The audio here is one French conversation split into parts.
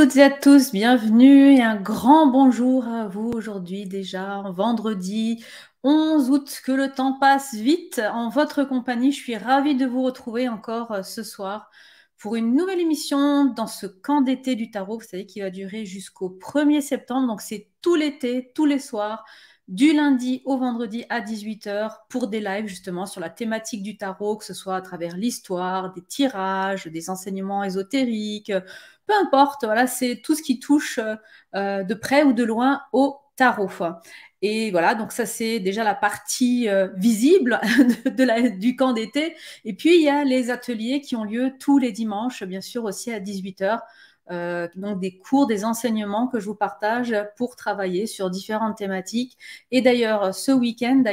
toutes et à tous, bienvenue et un grand bonjour à vous aujourd'hui déjà, en vendredi 11 août, que le temps passe vite en votre compagnie. Je suis ravie de vous retrouver encore ce soir pour une nouvelle émission dans ce camp d'été du tarot, vous savez, qui va durer jusqu'au 1er septembre. Donc c'est tout l'été, tous les soirs, du lundi au vendredi à 18 heures pour des lives justement sur la thématique du tarot, que ce soit à travers l'histoire, des tirages, des enseignements ésotériques, peu importe, voilà, c'est tout ce qui touche de près ou de loin au tarot. Et voilà, donc ça c'est déjà la partie visible du camp d'été. Et puis il y a les ateliers qui ont lieu tous les dimanches, bien sûr aussi à 18 heures. Donc des cours, des enseignements que je vous partage pour travailler sur différentes thématiques. Et d'ailleurs, ce week-end,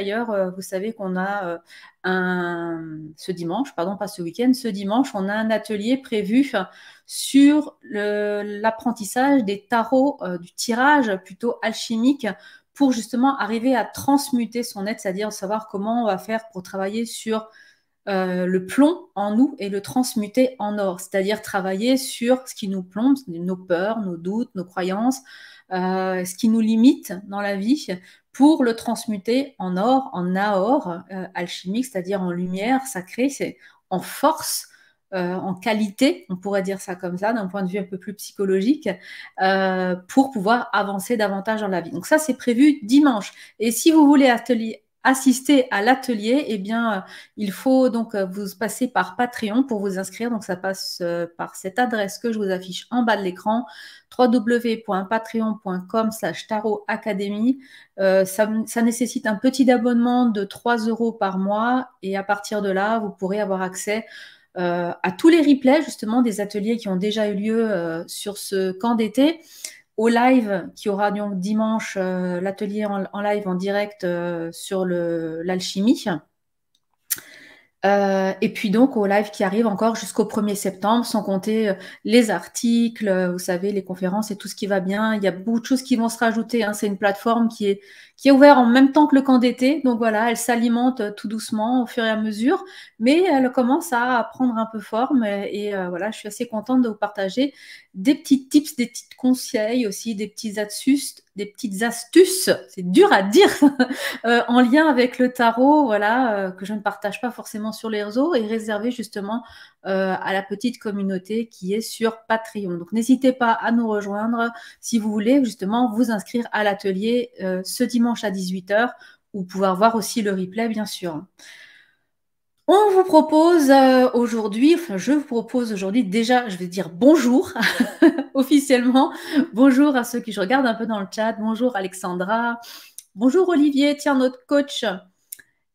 vous savez qu'on a ce dimanche, pardon, pas ce week-end, ce dimanche, on a un atelier prévu sur l'apprentissage des tarots, du tirage plutôt alchimique, pour justement arriver à transmuter son être, c'est-à-dire savoir comment on va faire pour travailler sur le plomb en nous et le transmuter en or, c'est-à-dire travailler sur ce qui nous plombe, nos peurs, nos doutes, nos croyances, ce qui nous limite dans la vie, pour le transmuter en or, en naor alchimique, c'est-à-dire en lumière sacrée, c'est en force, en qualité, on pourrait dire ça comme ça, d'un point de vue un peu plus psychologique, pour pouvoir avancer davantage dans la vie. Donc ça, c'est prévu dimanche. Et si vous voulez assister à l'atelier, eh bien, il faut donc vous passer par Patreon pour vous inscrire. Donc, ça passe par cette adresse que je vous affiche en bas de l'écran, www.patreon.com/tarotacademy. Ça nécessite un petit abonnement de 3 € par mois, et à partir de là, vous pourrez avoir accès à tous les replays justement des ateliers qui ont déjà eu lieu sur ce camp d'été, au live qui aura donc dimanche, l'atelier en live en direct sur l'alchimie. Et puis donc au live qui arrive encore jusqu'au 1er septembre, sans compter les articles, vous savez, les conférences et tout ce qui va bien. Il y a beaucoup de choses qui vont se rajouter, hein. C'est une plateforme qui est ouverte en même temps que le camp d'été. Donc voilà, elle s'alimente tout doucement au fur et à mesure, mais elle commence à prendre un peu forme. Et voilà, je suis assez contente de vous partager des petits tips, des petits conseils aussi, des petites astuces, c'est dur à dire, en lien avec le tarot, voilà, que je ne partage pas forcément sur les réseaux, et réservé justement à la petite communauté qui est sur Patreon. Donc n'hésitez pas à nous rejoindre si vous voulez justement vous inscrire à l'atelier ce dimanche à 18 heures, ou pouvoir voir aussi le replay, bien sûr. On vous propose aujourd'hui, enfin je vous propose aujourd'hui, déjà je vais dire bonjour officiellement, bonjour à ceux qui je regarde un peu dans le chat, bonjour Alexandra, bonjour Olivier, tiens notre coach,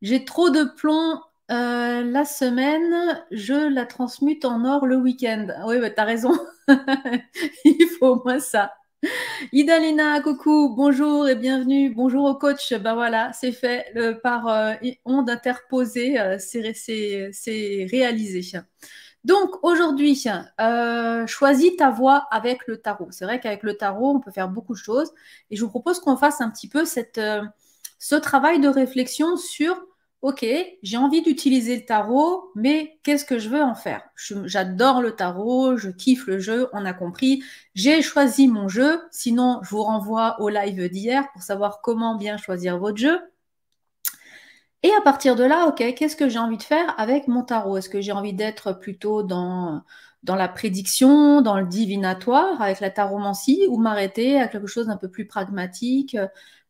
j'ai trop de plomb la semaine, je la transmute en or le week-end. Oui, bah, t'as raison, il faut au moins ça. Idalina, coucou, bonjour et bienvenue. Bonjour au coach. Ben voilà, c'est fait par onde interposée, c'est réalisé. Donc aujourd'hui, choisis ta voie avec le tarot. C'est vrai qu'avec le tarot, on peut faire beaucoup de choses, et je vous propose qu'on fasse un petit peu ce travail de réflexion sur, ok, j'ai envie d'utiliser le tarot, mais qu'est-ce que je veux en faire? J'adore le tarot, je kiffe le jeu, on a compris. J'ai choisi mon jeu, sinon je vous renvoie au live d'hier pour savoir comment bien choisir votre jeu. Et à partir de là, ok, qu'est-ce que j'ai envie de faire avec mon tarot? Est-ce que j'ai envie d'être plutôt dans la prédiction, dans le divinatoire, avec la taromancie, ou m'arrêter à quelque chose d'un peu plus pragmatique,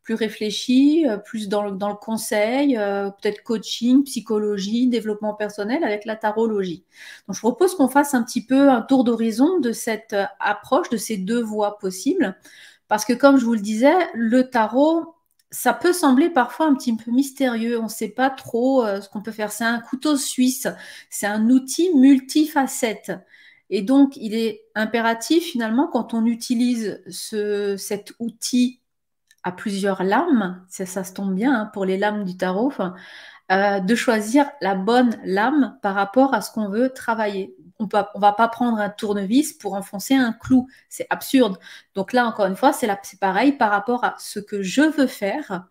plus réfléchi, plus dans le conseil, peut-être coaching, psychologie, développement personnel avec la tarologie. Donc je propose qu'on fasse un petit peu un tour d'horizon de cette approche, de ces deux voies possibles, parce que comme je vous le disais, le tarot, ça peut sembler parfois un petit peu mystérieux, on ne sait pas trop ce qu'on peut faire. C'est un couteau suisse, c'est un outil multifacette. Et donc, il est impératif finalement, quand on utilise cet outil à plusieurs lames, ça se tombe bien hein, pour les lames du tarot, de choisir la bonne lame par rapport à ce qu'on veut travailler. On ne va pas prendre un tournevis pour enfoncer un clou, c'est absurde. Donc là, encore une fois, c'est pareil par rapport à ce que je veux faire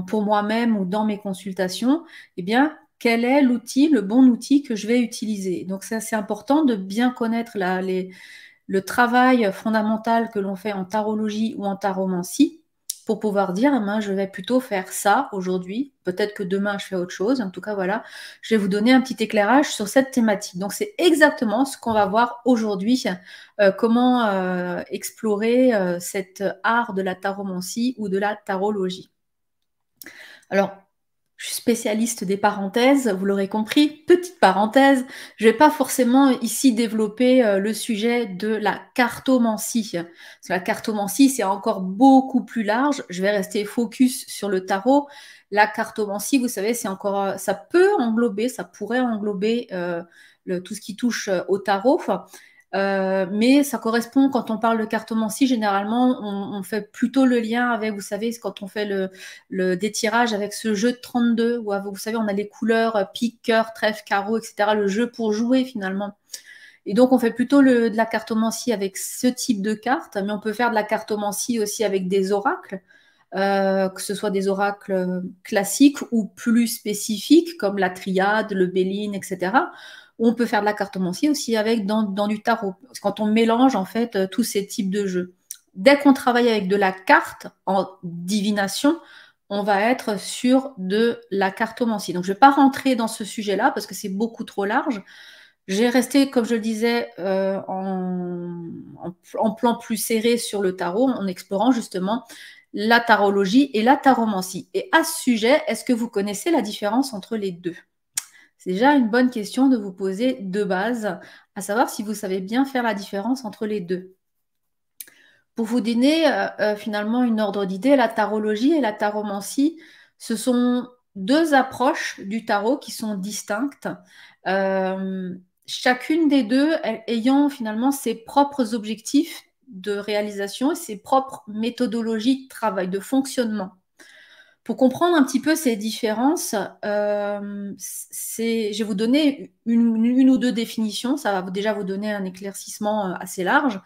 pour moi-même ou dans mes consultations. Eh bien, quel est l'outil, le bon outil que je vais utiliser? Donc ça, c'est important de bien connaître le travail fondamental que l'on fait en tarologie ou en taromancie pour pouvoir dire, je vais plutôt faire ça aujourd'hui. Peut-être que demain, je fais autre chose. En tout cas, voilà, je vais vous donner un petit éclairage sur cette thématique. Donc, c'est exactement ce qu'on va voir aujourd'hui, comment explorer cet art de la taromancie ou de la tarologie. Alors, je suis spécialiste des parenthèses, vous l'aurez compris. Petite parenthèse, je ne vais pas forcément ici développer le sujet de la cartomancie. Parce que la cartomancie, c'est encore beaucoup plus large. Je vais rester focus sur le tarot. La cartomancie, vous savez, c'est encore, ça peut englober, ça pourrait englober tout ce qui touche au tarot. Mais ça correspond, quand on parle de cartomancie, généralement, on fait plutôt le lien avec, vous savez, quand on fait des tirages avec ce jeu de 32, où vous savez, on a les couleurs pique, cœur, trèfle, carreau, etc., le jeu pour jouer finalement. Et donc, on fait plutôt de la cartomancie avec ce type de cartes, mais on peut faire de la cartomancie aussi avec des oracles, que ce soit des oracles classiques ou plus spécifiques, comme la triade, le Béline, etc. On peut faire de la cartomancie aussi avec dans du tarot. Parce que quand on mélange en fait tous ces types de jeux. Dès qu'on travaille avec de la carte en divination, on va être sur de la cartomancie. Donc je ne vais pas rentrer dans ce sujet-là parce que c'est beaucoup trop large. J'ai resté, comme je le disais, en plan plus serré sur le tarot, en explorant justement la tarologie et la taromancie. Et à ce sujet, est-ce que vous connaissez la différence entre les deux? C'est déjà une bonne question de vous poser de base, à savoir si vous savez bien faire la différence entre les deux. Pour vous donner finalement une ordre d'idée, la tarologie et la taromancie, ce sont deux approches du tarot qui sont distinctes. Chacune des deux ayant finalement ses propres objectifs de réalisation et ses propres méthodologies de travail, de fonctionnement. Pour comprendre un petit peu ces différences, je vais vous donner une ou deux définitions. Ça va déjà vous donner un éclaircissement assez large.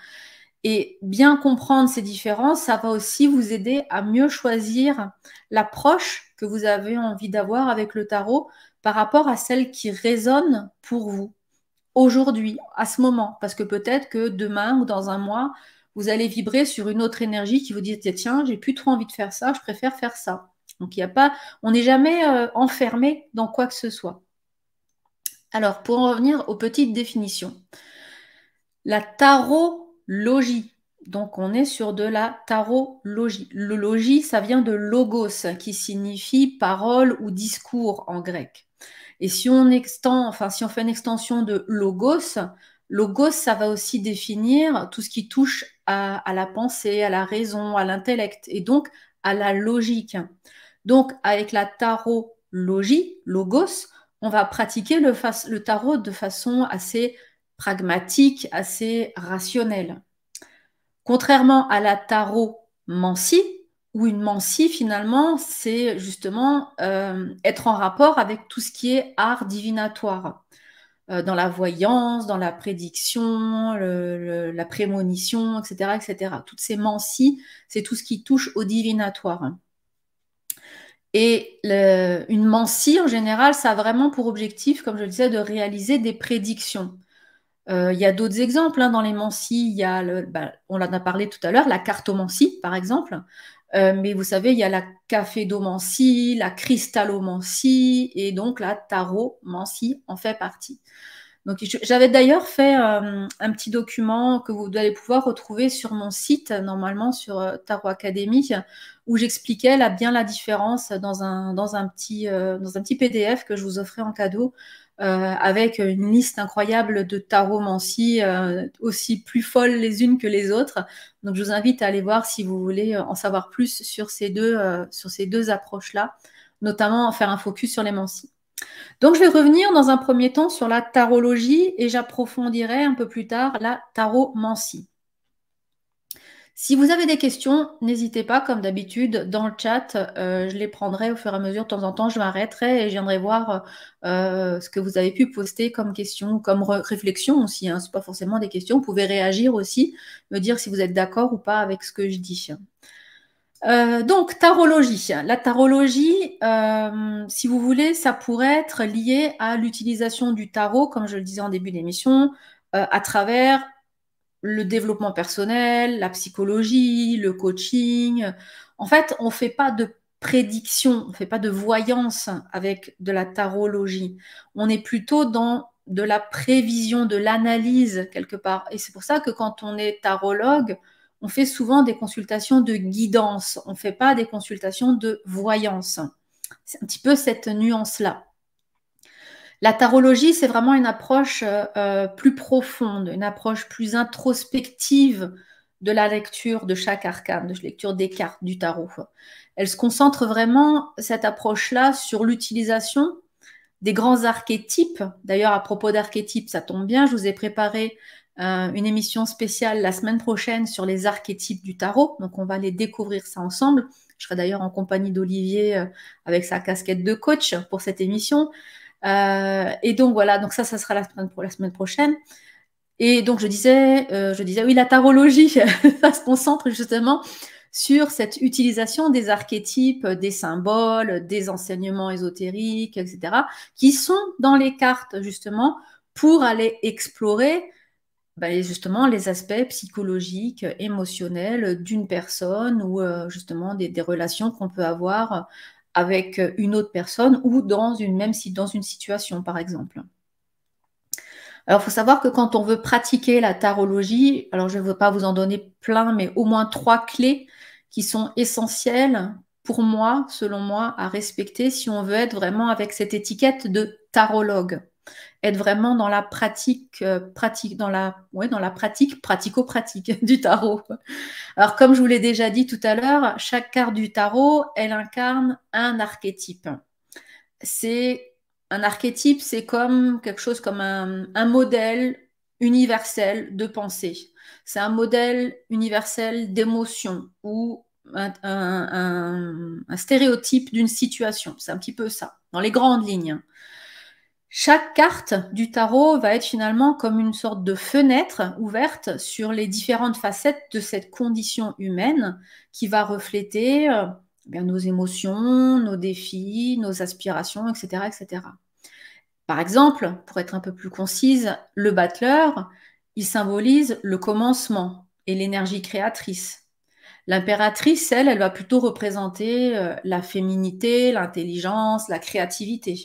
Et bien comprendre ces différences, ça va aussi vous aider à mieux choisir l'approche que vous avez envie d'avoir avec le tarot par rapport à celle qui résonne pour vous aujourd'hui, à ce moment. Parce que peut-être que demain ou dans un mois, vous allez vibrer sur une autre énergie qui vous dit, tiens, j'ai plus trop envie de faire ça, je préfère faire ça. Donc, on n'est jamais enfermé dans quoi que ce soit. Alors, pour en revenir aux petites définitions. La tarologie. Donc, on est sur de la tarologie. Le logis, ça vient de logos, qui signifie parole ou discours en grec. Et si on fait une extension de logos, logos, ça va aussi définir tout ce qui touche à la pensée, à la raison, à l'intellect, et donc à la logique. Donc, avec la tarologie, logos, on va pratiquer le tarot de façon assez pragmatique, assez rationnelle. Contrairement à la taromancie, où une mancie, finalement, c'est justement être en rapport avec tout ce qui est art divinatoire, dans la voyance, dans la prédiction, la prémonition, etc., etc. Toutes ces mancies, c'est tout ce qui touche au divinatoire. Et une mancie, en général, ça a vraiment pour objectif, comme je le disais, de réaliser des prédictions. Il y a d'autres exemples dans les mancies. Il y a on en a parlé tout à l'heure, la cartomancie, par exemple. Mais vous savez, il y a la cafédomancie, la cristallomancie et donc la taromancie en fait partie. Donc, j'avais d'ailleurs fait un petit document que vous allez pouvoir retrouver sur mon site, normalement sur Tarot Academy, où j'expliquais bien la différence dans un petit PDF que je vous offrais en cadeau, avec une liste incroyable de taromancies, aussi plus folles les unes que les autres. Donc, je vous invite à aller voir si vous voulez en savoir plus sur ces deux approches-là, notamment faire un focus sur les mancies. Donc, je vais revenir dans un premier temps sur la tarologie et j'approfondirai un peu plus tard la taromancie. Si vous avez des questions, n'hésitez pas, comme d'habitude, dans le chat, je les prendrai au fur et à mesure. De temps en temps, je m'arrêterai et je viendrai voir ce que vous avez pu poster comme questions, comme réflexion aussi. Ce n'est pas forcément des questions. Vous pouvez réagir aussi, me dire si vous êtes d'accord ou pas avec ce que je dis. Donc, tarologie. La tarologie, si vous voulez, ça pourrait être lié à l'utilisation du tarot, comme je le disais en début d'émission, à travers le développement personnel, la psychologie, le coaching. En fait, on ne fait pas de prédiction, on ne fait pas de voyance avec de la tarologie. On est plutôt dans de la prévision, de l'analyse quelque part. Et c'est pour ça que quand on est tarologue, on fait souvent des consultations de guidance. On ne fait pas des consultations de voyance. C'est un petit peu cette nuance-là. La tarologie, c'est vraiment une approche plus profonde, une approche plus introspective de la lecture de chaque arcane, de la lecture des cartes du tarot. Elle se concentre vraiment, cette approche-là, sur l'utilisation des grands archétypes. D'ailleurs, à propos d'archétypes, ça tombe bien, je vous ai préparé une émission spéciale la semaine prochaine sur les archétypes du tarot. Donc, on va les découvrir ça ensemble. Je serai d'ailleurs en compagnie d'Olivier avec sa casquette de coach pour cette émission. Et donc voilà, donc ça sera la semaine prochaine. Et donc je disais, oui, la tarologie, ça se concentre justement sur cette utilisation des archétypes, des symboles, des enseignements ésotériques, etc., qui sont dans les cartes justement pour aller explorer justement les aspects psychologiques, émotionnels d'une personne ou justement des relations qu'on peut avoir avec une autre personne ou dans une situation, par exemple. Alors, il faut savoir que quand on veut pratiquer la tarologie, alors je ne veux pas vous en donner plein, mais au moins 3 clés qui sont essentielles pour moi, selon moi, à respecter si on veut être vraiment avec cette étiquette de tarologue. Être vraiment dans la pratique, pratico-pratique du tarot. Alors, comme je vous l'ai déjà dit tout à l'heure, chaque carte du tarot, elle incarne un archétype. Un archétype, c'est comme quelque chose comme un modèle universel de pensée. C'est un modèle universel d'émotion ou un stéréotype d'une situation. C'est un petit peu ça, dans les grandes lignes. Chaque carte du tarot va être finalement comme une sorte de fenêtre ouverte sur les différentes facettes de cette condition humaine qui va refléter nos émotions, nos défis, nos aspirations, etc., etc. Par exemple, pour être un peu plus concise, le battleur, il symbolise le commencement et l'énergie créatrice. L'impératrice, elle va plutôt représenter la féminité, l'intelligence, la créativité.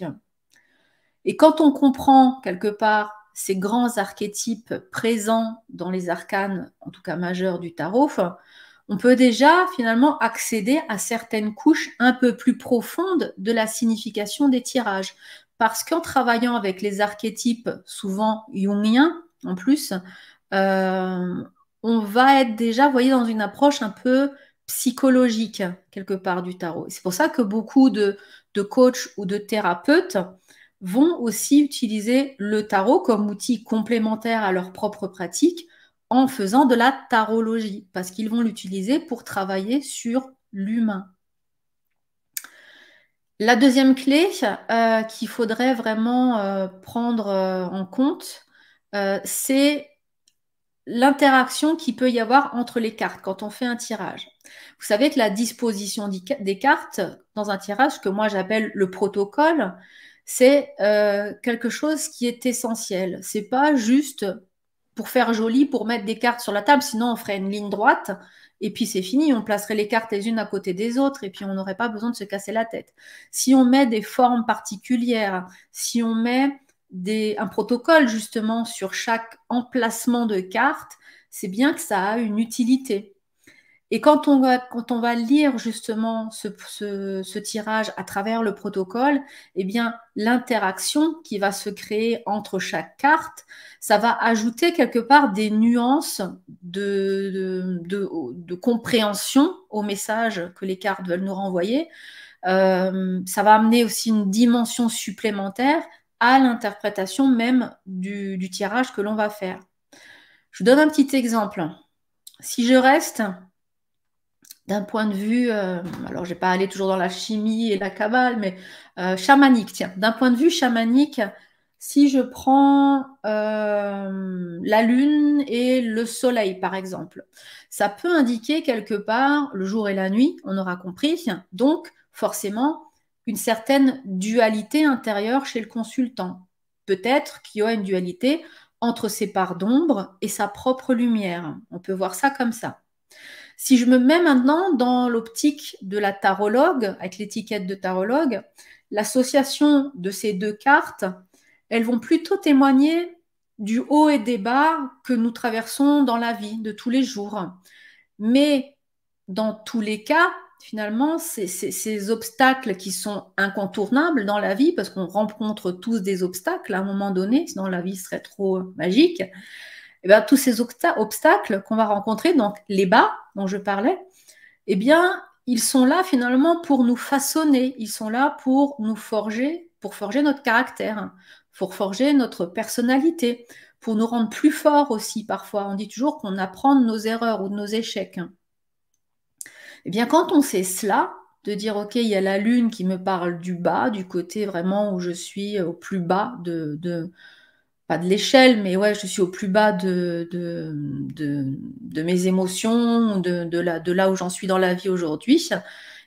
Et quand on comprend quelque part ces grands archétypes présents dans les arcanes, en tout cas majeurs du tarot, on peut déjà finalement accéder à certaines couches un peu plus profondes de la signification des tirages. Parce qu'en travaillant avec les archétypes, souvent jungiens en plus, on va être déjà, vous voyez, dans une approche un peu psychologique, quelque part, du tarot. C'est pour ça que beaucoup de coachs ou de thérapeutes vont aussi utiliser le tarot comme outil complémentaire à leur propre pratique en faisant de la tarologie, parce qu'ils vont l'utiliser pour travailler sur l'humain. La deuxième clé qu'il faudrait vraiment prendre en compte, c'est l'interaction qu'il peut y avoir entre les cartes quand on fait un tirage. Vous savez que la disposition des cartes dans un tirage, que moi j'appelle le protocole, c'est quelque chose qui est essentiel. C'est pas juste pour faire joli, pour mettre des cartes sur la table, sinon on ferait une ligne droite et puis c'est fini, on placerait les cartes les unes à côté des autres et puis on n'aurait pas besoin de se casser la tête. Si on met des formes particulières, si on met un protocole justement sur chaque emplacement de carte, c'est bien que ça a une utilité. Et quand on va lire justement ce tirage à travers le protocole, eh bien, l'interaction qui va se créer entre chaque carte, ça va ajouter quelque part des nuances de compréhension au message que les cartes veulent nous renvoyer. Ça va amener aussi une dimension supplémentaire à l'interprétation même du tirage que l'on va faire. Je vous donne un petit exemple. Si je reste d'un point de vue, alors je ne vais pas aller toujours dans la chimie et la cabale, mais chamanique, tiens, d'un point de vue chamanique, si je prends la lune et le soleil, par exemple, ça peut indiquer quelque part le jour et la nuit, on aura compris, donc forcément une certaine dualité intérieure chez le consultant. Peut-être qu'il y aura une dualité entre ses parts d'ombre et sa propre lumière. On peut voir ça comme ça. Si je me mets maintenant dans l'optique de la tarologue, avec l'étiquette de tarologue, l'association de ces deux cartes, elles vont plutôt témoigner du haut et des bas que nous traversons dans la vie de tous les jours. Mais dans tous les cas, finalement, ces obstacles qui sont incontournables dans la vie, parce qu'on rencontre tous des obstacles à un moment donné, sinon la vie serait trop magique, et bien, tous ces obstacles qu'on va rencontrer, donc les bas dont je parlais, eh bien, ils sont là finalement pour nous façonner, ils sont là pour nous forger, pour forger notre caractère, pour forger notre personnalité, pour nous rendre plus forts aussi parfois. On dit toujours qu'on apprend de nos erreurs ou de nos échecs. Eh bien, quand on sait cela, de dire, OK, il y a la lune qui me parle du bas, du côté vraiment où je suis au plus bas pas de l'échelle, mais ouais, je suis au plus bas de mes émotions, de là où j'en suis dans la vie aujourd'hui,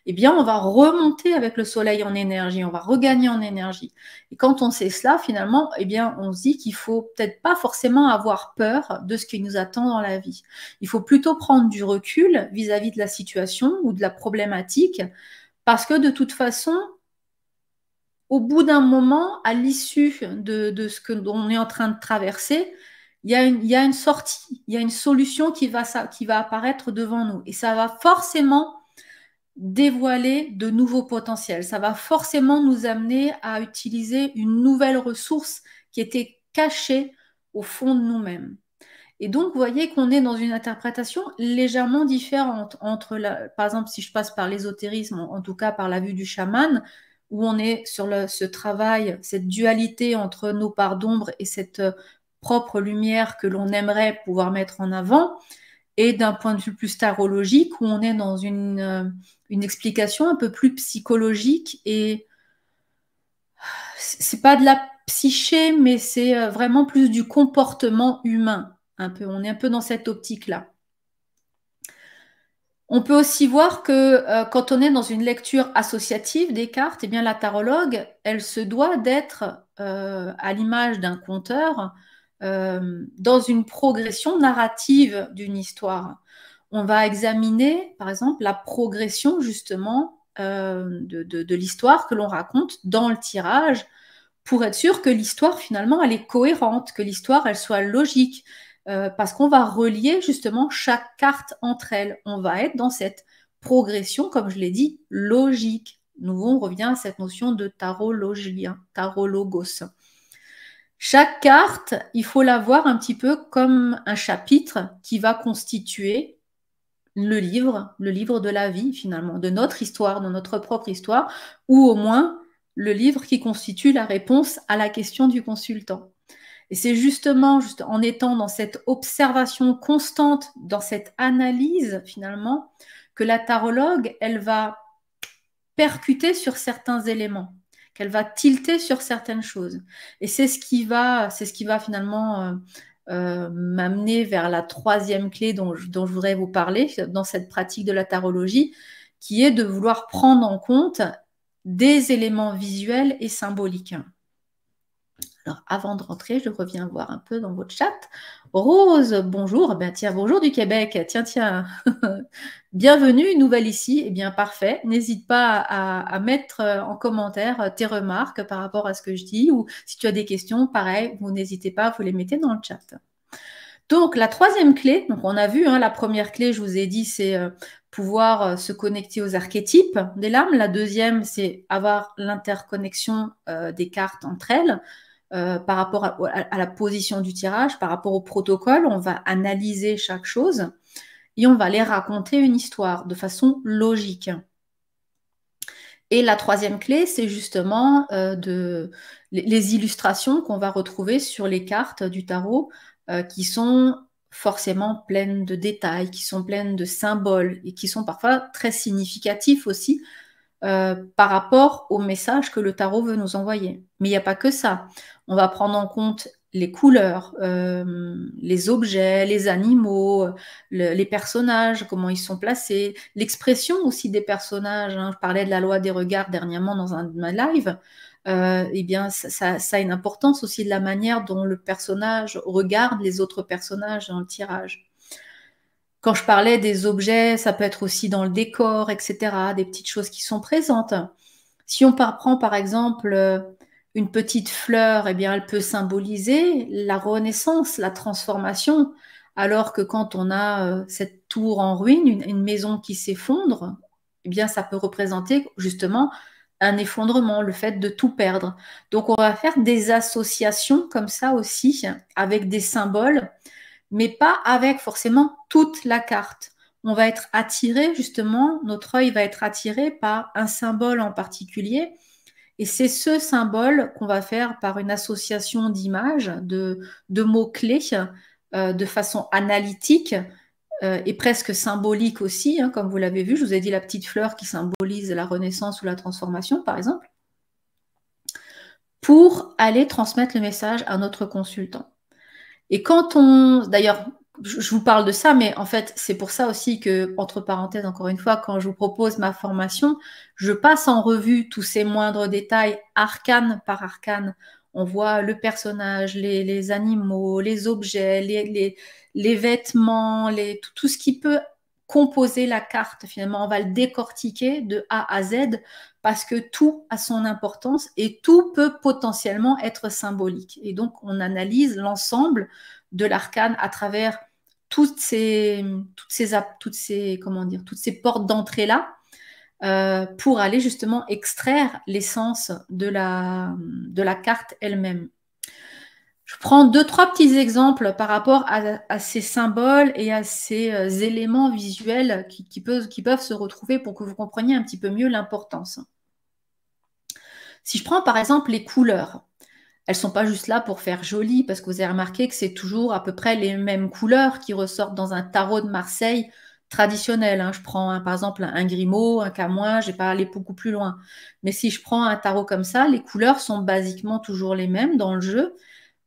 eh bien, on va remonter avec le soleil en énergie, on va regagner en énergie. Et quand on sait cela, finalement, eh bien, on se dit qu'il faut peut-être pas forcément avoir peur de ce qui nous attend dans la vie. Il faut plutôt prendre du recul vis-à-vis de la situation ou de la problématique, parce que de toute façon, au bout d'un moment, à l'issue de ce que l'on est en train de traverser, il y a une sortie, il y a une solution qui va apparaître devant nous. Et ça va forcément dévoiler de nouveaux potentiels. Ça va forcément nous amener à utiliser une nouvelle ressource qui était cachée au fond de nous-mêmes. Et donc, vous voyez qu'on est dans une interprétation légèrement différente entre, par exemple, si je passe par l'ésotérisme, en tout cas par la vue du chaman, où on est sur ce travail, cette dualité entre nos parts d'ombre et cette propre lumière que l'on aimerait pouvoir mettre en avant, et d'un point de vue plus tarologique, où on est dans une explication un peu plus psychologique, et c'est pas de la psyché, mais c'est vraiment plus du comportement humain. Un peu, on est un peu dans cette optique-là. On peut aussi voir que quand on est dans une lecture associative des cartes, eh bien la tarologue, elle se doit d'être à l'image d'un conteur dans une progression narrative d'une histoire. On va examiner, par exemple, la progression justement de l'histoire que l'on raconte dans le tirage pour être sûr que l'histoire, finalement, elle est cohérente, que l'histoire, elle soit logique, parce qu'on va relier justement chaque carte entre elles. On va être dans cette progression, comme je l'ai dit, logique. Nouveau, on revient à cette notion de tarologien, tarologos. Chaque carte, il faut la voir un petit peu comme un chapitre qui va constituer le livre de la vie, finalement, de notre histoire, de notre propre histoire, ou au moins le livre qui constitue la réponse à la question du consultant. Et c'est justement en étant dans cette observation constante, dans cette analyse finalement, que la tarologue, elle va percuter sur certains éléments, qu'elle va tilter sur certaines choses. Et c'est ce qui va finalement m'amener vers la troisième clé dont je voudrais vous parler dans cette pratique de la tarologie, qui est de vouloir prendre en compte des éléments visuels et symboliques. Alors, avant de rentrer, je reviens voir un peu dans votre chat. Rose, bonjour. Ben, tiens, bonjour du Québec. Tiens. Bienvenue, nouvelle ici. Eh bien, parfait. N'hésite pas à mettre en commentaire tes remarques par rapport à ce que je dis, ou si tu as des questions, pareil, vous n'hésitez pas, vous les mettez dans le chat. Donc, la troisième clé, donc on a vu, la première clé, je vous ai dit, c'est pouvoir se connecter aux archétypes des lames. La deuxième, c'est avoir l'interconnexion des cartes entre elles. Par rapport à la position du tirage, par rapport au protocole, on va analyser chaque chose et on va les raconter une histoire de façon logique. Et la troisième clé, c'est justement les illustrations qu'on va retrouver sur les cartes du tarot qui sont forcément pleines de détails, qui sont pleines de symboles et qui sont parfois très significatifs aussi par rapport au message que le tarot veut nous envoyer. Mais il n'y a pas que ça. On va prendre en compte les couleurs, les objets, les animaux, les personnages, comment ils sont placés, l'expression aussi des personnages, hein. Je parlais de la loi des regards dernièrement dans un live. Eh bien, ça a une importance aussi de la manière dont le personnage regarde les autres personnages dans le tirage. Quand je parlais des objets, ça peut être aussi dans le décor, etc., des petites choses qui sont présentes. Si on prend par exemple une petite fleur, eh bien, elle peut symboliser la renaissance, la transformation, alors que quand on a cette tour en ruine, une maison qui s'effondre, eh bien, ça peut représenter justement un effondrement, le fait de tout perdre. Donc, on va faire des associations comme ça aussi, avec des symboles, mais pas avec forcément toute la carte. On va être attiré, justement, notre œil va être attiré par un symbole en particulier, et c'est ce symbole qu'on va faire par une association d'images, de mots-clés, de façon analytique et presque symbolique aussi, hein, comme vous l'avez vu. Je vous ai dit la petite fleur qui symbolise la renaissance ou la transformation, par exemple, pour aller transmettre le message à notre consultant. Et quand on... D'ailleurs, je vous parle de ça, mais en fait, c'est pour ça aussi que, entre parenthèses, encore une fois, quand je vous propose ma formation, je passe en revue tous ces moindres détails, arcane par arcane. On voit le personnage, les animaux, les objets, les vêtements, tout ce qui peut composer la carte. Finalement, on va le décortiquer de A à Z parce que tout a son importance et tout peut potentiellement être symbolique. Et donc, on analyse l'ensemble de l'arcane à travers toutes ces portes d'entrée-là pour aller justement extraire l'essence de la carte elle-même. Je prends deux, trois petits exemples par rapport à ces symboles et à ces éléments visuels qui peuvent se retrouver pour que vous compreniez un petit peu mieux l'importance. Si je prends par exemple les couleurs, elles ne sont pas juste là pour faire joli, parce que vous avez remarqué que c'est toujours à peu près les mêmes couleurs qui ressortent dans un tarot de Marseille traditionnel, hein. Je prends par exemple un Grimaud, un Camoin, je ne vais pas aller beaucoup plus loin. Mais si je prends un tarot comme ça, les couleurs sont basiquement toujours les mêmes dans le jeu,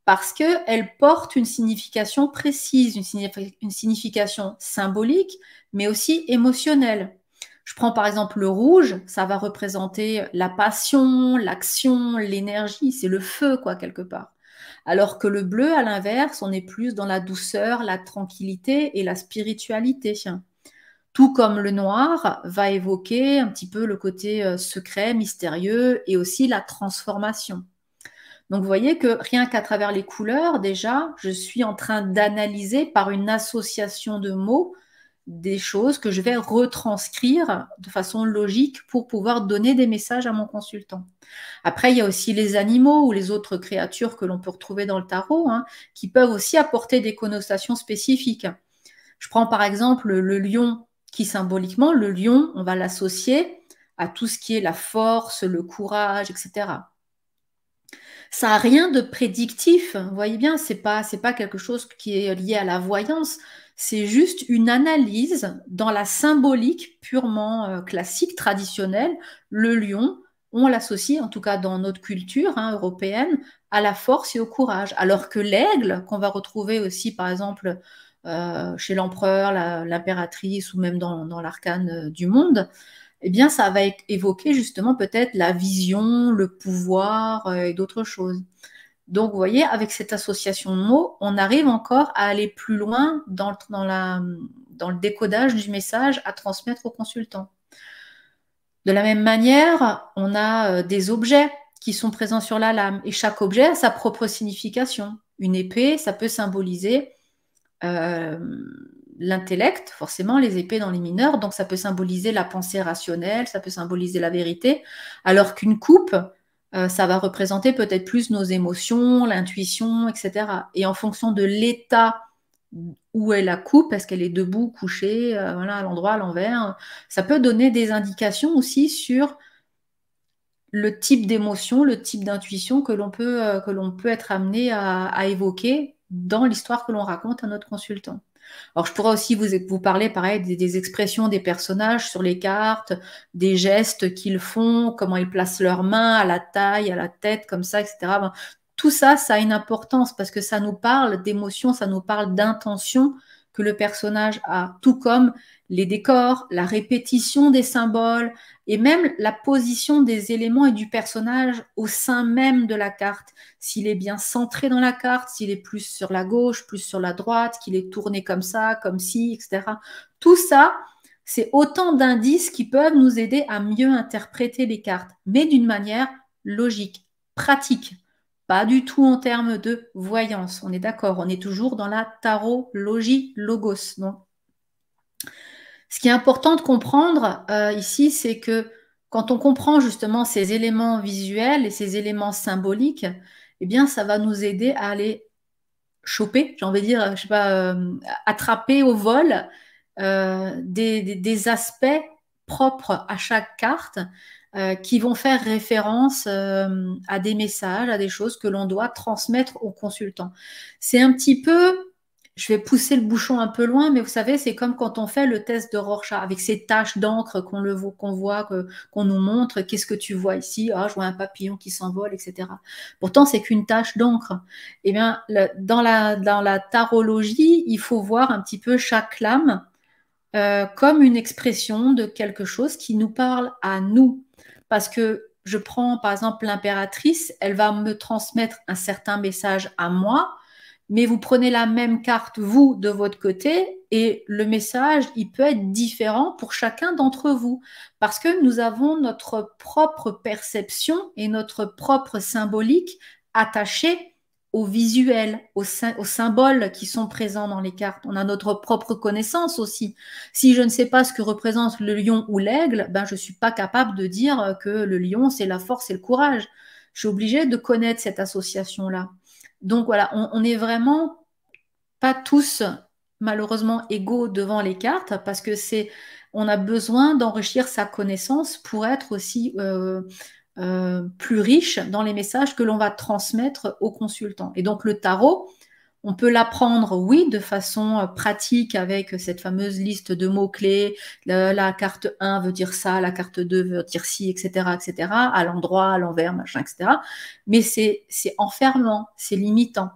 parce qu'elles portent une signification précise, une signification symbolique, mais aussi émotionnelle. Je prends par exemple le rouge, ça va représenter la passion, l'action, l'énergie, c'est le feu, quoi, quelque part. Alors que le bleu, à l'inverse, on est plus dans la douceur, la tranquillité et la spiritualité. Tout comme le noir va évoquer un petit peu le côté secret, mystérieux et aussi la transformation. Donc vous voyez que rien qu'à travers les couleurs, déjà, je suis en train d'analyser par une association de mots des choses que je vais retranscrire de façon logique pour pouvoir donner des messages à mon consultant. Après, il y a aussi les animaux ou les autres créatures que l'on peut retrouver dans le tarot, hein, qui peuvent aussi apporter des connotations spécifiques. Je prends par exemple le lion, qui symboliquement, le lion, on va l'associer à tout ce qui est la force, le courage, etc. Ça n'a rien de prédictif, vous voyez bien, c'est pas quelque chose qui est lié à la voyance, c'est juste une analyse dans la symbolique purement classique, traditionnelle. Le lion, on l'associe, en tout cas dans notre culture hein, européenne, à la force et au courage, alors que l'aigle, qu'on va retrouver aussi par exemple chez l'empereur, l'impératrice ou même dans l'arcane du monde, eh bien, ça va évoquer justement peut-être la vision, le pouvoir et d'autres choses. Donc, vous voyez, avec cette association de mots, on arrive encore à aller plus loin dans le décodage du message à transmettre au consultant. De la même manière, on a des objets qui sont présents sur la lame et chaque objet a sa propre signification. Une épée, ça peut symboliser l'intellect, forcément, les épées dans les mineurs, donc ça peut symboliser la pensée rationnelle, ça peut symboliser la vérité, alors qu'une coupe, ça va représenter peut-être plus nos émotions, l'intuition, etc. Et en fonction de l'état où est la coupe, est-ce qu'elle est debout, couchée, voilà, à l'endroit, à l'envers, ça peut donner des indications aussi sur le type d'émotion, le type d'intuition que l'on peut être amené à évoquer dans l'histoire que l'on raconte à notre consultant. Alors, je pourrais aussi vous parler, pareil, des expressions des personnages sur les cartes, des gestes qu'ils font, comment ils placent leurs mains à la taille, à la tête, comme ça, etc. Ben, tout ça, ça a une importance parce que ça nous parle d'émotions, ça nous parle d'intention que le personnage a, tout comme les décors, la répétition des symboles et même la position des éléments et du personnage au sein même de la carte. S'il est bien centré dans la carte, s'il est plus sur la gauche, plus sur la droite, qu'il est tourné comme ça, comme ci, etc. Tout ça, c'est autant d'indices qui peuvent nous aider à mieux interpréter les cartes, mais d'une manière logique, pratique. Pas du tout en termes de voyance. On est d'accord, on est toujours dans la tarologie logos. Donc, ce qui est important de comprendre ici, c'est que quand on comprend justement ces éléments visuels et ces éléments symboliques, eh bien, ça va nous aider à aller choper, j'ai envie de dire, je sais pas, attraper au vol des aspects propres à chaque carte qui vont faire référence à des messages, à des choses que l'on doit transmettre au consultant. C'est un petit peu, je vais pousser le bouchon un peu loin, mais vous savez, c'est comme quand on fait le test de Rorschach avec ces taches d'encre qu'on voit, qu'on nous montre. Qu'est-ce que tu vois ici? Ah, je vois un papillon qui s'envole, etc. Pourtant, c'est qu'une tache d'encre. Eh bien, dans la tarologie, il faut voir un petit peu chaque lame comme une expression de quelque chose qui nous parle à nous. Parce que je prends par exemple l'impératrice, elle va me transmettre un certain message à moi, mais vous prenez la même carte, vous, de votre côté, et le message, il peut être différent pour chacun d'entre vous, parce que nous avons notre propre perception et notre propre symbolique attachée aux visuels, aux symboles qui sont présents dans les cartes. On a notre propre connaissance aussi. Si je ne sais pas ce que représente le lion ou l'aigle, ben je ne suis pas capable de dire que le lion, c'est la force et le courage. Je suis obligée de connaître cette association-là. Donc voilà, on n'est vraiment pas tous malheureusement égaux devant les cartes parce que on a besoin d'enrichir sa connaissance pour être aussi plus riche dans les messages que l'on va transmettre aux consultants. Et donc le tarot, on peut l'apprendre, oui, de façon pratique avec cette fameuse liste de mots-clés. La carte 1 veut dire ça, la carte 2 veut dire ci, etc., etc., à l'endroit, à l'envers, machin, etc. Mais c'est enfermant, c'est limitant.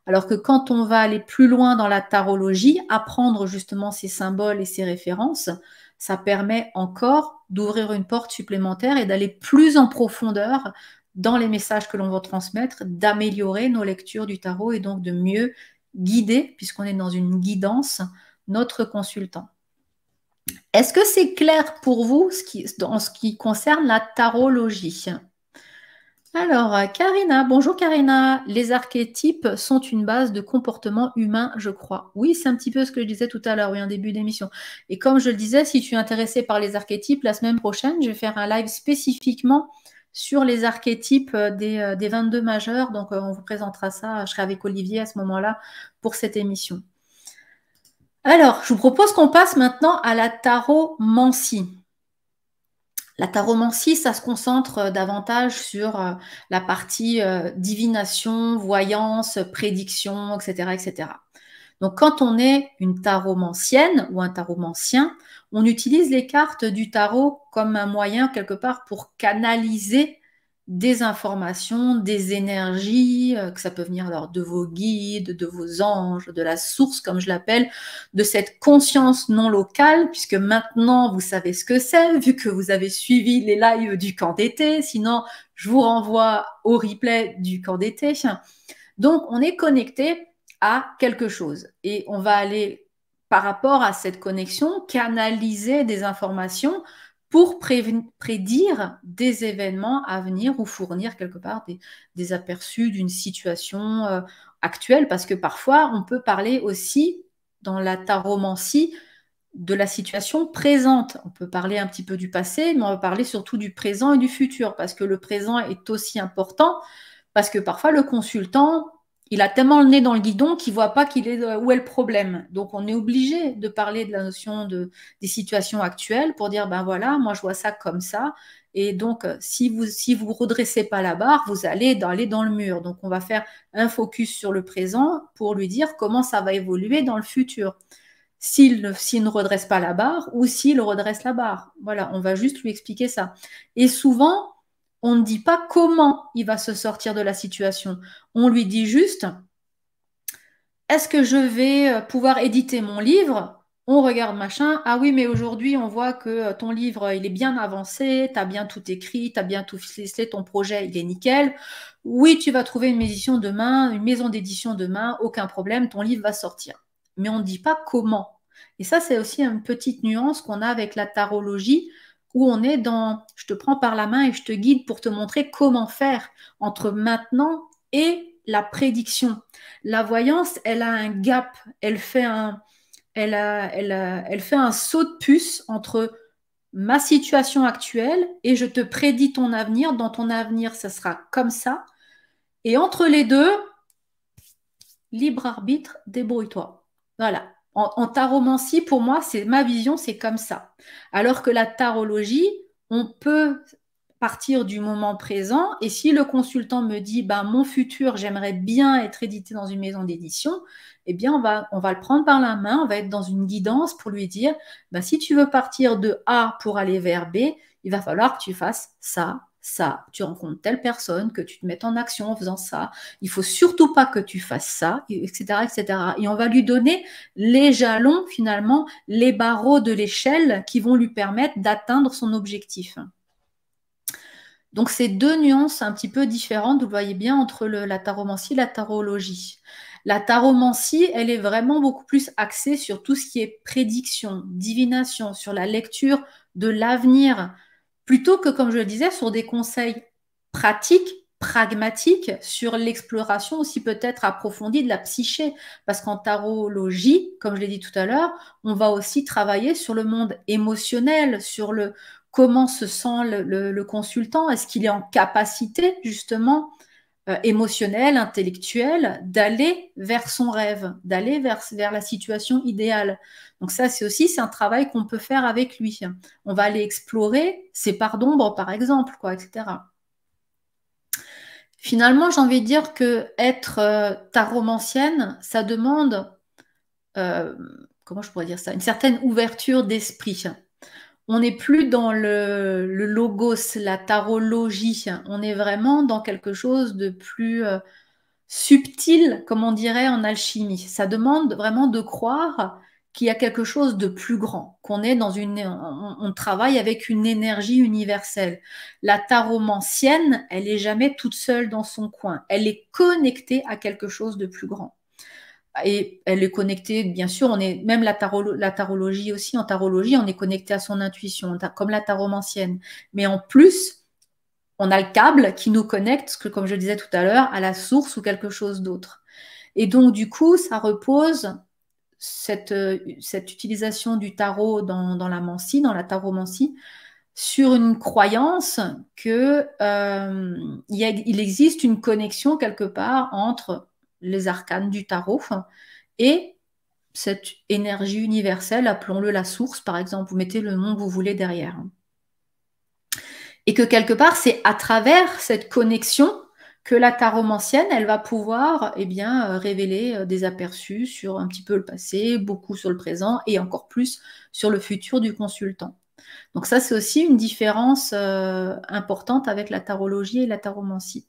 Alors que quand on va aller plus loin dans la tarologie, apprendre justement ces symboles et ces références, ça permet encore d'ouvrir une porte supplémentaire et d'aller plus en profondeur dans les messages que l'on va transmettre, d'améliorer nos lectures du tarot et donc de mieux guider, puisqu'on est dans une guidance, notre consultant. Est-ce que c'est clair pour vous en ce qui concerne la tarologie? Alors, Karina, bonjour Karina. Les archétypes sont une base de comportement humain, je crois. Oui, c'est un petit peu ce que je disais tout à l'heure, oui, en début d'émission. Et comme je le disais, si tu es intéressé par les archétypes, la semaine prochaine, je vais faire un live spécifiquement sur les archétypes des 22 majeurs. Donc, on vous présentera ça. Je serai avec Olivier à ce moment-là pour cette émission. Alors, je vous propose qu'on passe maintenant à la taromancie. La taromancie, ça se concentre davantage sur la partie divination, voyance, prédiction, etc., etc. Donc, quand on est une taromancienne ou un taromancien, on utilise les cartes du tarot comme un moyen quelque part pour canaliser des informations, des énergies, que ça peut venir alors de vos guides, de vos anges, de la source, comme je l'appelle, de cette conscience non locale, puisque maintenant vous savez ce que c'est, vu que vous avez suivi les lives du camp d'été. Sinon, je vous renvoie au replay du camp d'été. Donc, on est connecté à quelque chose et on va aller, par rapport à cette connexion, canaliser des informations pour prédire des événements à venir ou fournir quelque part des aperçus d'une situation actuelle, parce que parfois on peut parler aussi dans la taromancie de la situation présente. On peut parler un petit peu du passé, mais on va parler surtout du présent et du futur, parce que le présent est aussi important, parce que parfois le consultant, il a tellement le nez dans le guidon qu'il ne voit pas où est le problème. Donc, on est obligé de parler de la notion des situations actuelles pour dire, ben voilà, moi je vois ça comme ça. Et donc, si vous redressez pas la barre, vous allez aller dans le mur. Donc, on va faire un focus sur le présent pour lui dire comment ça va évoluer dans le futur. S'il ne redresse pas la barre ou s'il redresse la barre. Voilà, on va juste lui expliquer ça. Et souvent, On ne dit pas comment il va se sortir de la situation. On lui dit juste, est-ce que je vais pouvoir éditer mon livre? On regarde machin. Ah oui, mais aujourd'hui, on voit que ton livre, il est bien avancé, tu as bien tout écrit, tu as bien tout ficelé, ton projet, il est nickel. Oui, tu vas trouver une édition demain, une maison d'édition demain, aucun problème, ton livre va sortir. Mais on ne dit pas comment. Et ça, c'est aussi une petite nuance qu'on a avec la tarologie, où on est dans, je te prends par la main et je te guide pour te montrer comment faire entre maintenant et la prédiction. La voyance, elle a un gap, elle fait un saut de puce entre ma situation actuelle et je te prédis ton avenir. Dans ton avenir, ça sera comme ça. Et entre les deux, libre arbitre, débrouille-toi. Voilà. En taromancie, pour moi, c'est ma vision, c'est comme ça. Alors que la tarologie, on peut partir du moment présent et si le consultant me dit ben, mon futur, j'aimerais bien être édité dans une maison d'édition, eh bien on va le prendre par la main, on va être dans une guidance pour lui dire ben, si tu veux partir de A pour aller vers B, il va falloir que tu fasses ça, ça, tu rencontres telle personne, que tu te mettes en action en faisant ça, il faut surtout pas que tu fasses ça, etc., etc. Et on va lui donner les jalons, finalement, les barreaux de l'échelle qui vont lui permettre d'atteindre son objectif. Donc, c'est deux nuances un petit peu différentes, vous le voyez bien, entre la taromancie et la tarologie. La taromancie, elle est vraiment beaucoup plus axée sur tout ce qui est prédiction, divination, sur la lecture de l'avenir, plutôt que, comme je le disais, sur des conseils pratiques, pragmatiques, sur l'exploration aussi peut-être approfondie de la psyché. Parce qu'en tarologie, comme je l'ai dit tout à l'heure, on va aussi travailler sur le monde émotionnel, sur le comment se sent le consultant, est-ce qu'il est en capacité justement émotionnelle, intellectuelle, d'aller vers son rêve, d'aller vers la situation idéale. Donc ça, c'est un travail qu'on peut faire avec lui. On va aller explorer ses parts d'ombre, par exemple, quoi, etc. Finalement, j'ai envie de dire que être taromancienne, ça demande, euh, comment je pourrais dire ça, une certaine ouverture d'esprit. On n'est plus dans le logos, la tarologie. On est vraiment dans quelque chose de plus subtil, comme on dirait en alchimie. Ça demande vraiment de croire qu'il y a quelque chose de plus grand, qu'on est dans on travaille avec une énergie universelle. La taromancienne, elle est jamais toute seule dans son coin. Elle est connectée à quelque chose de plus grand. Et elle est connectée, bien sûr, on est même la tarologie aussi, en tarologie, on est connecté à son intuition, comme la taromancienne. Mais en plus, on a le câble qui nous connecte, comme je disais tout à l'heure, à la source ou quelque chose d'autre. Et donc, du coup, ça repose cette utilisation du tarot dans la mancie, dans la taromancie, sur une croyance que il existe une connexion quelque part entre les arcanes du tarot et cette énergie universelle, appelons-le la source, par exemple, vous mettez le nom que vous voulez derrière. Et que quelque part, c'est à travers cette connexion que la taromancienne, elle va pouvoir révéler des aperçus sur un petit peu le passé, beaucoup sur le présent et encore plus sur le futur du consultant. Donc ça, c'est aussi une différence importante avec la tarologie et la taromancie.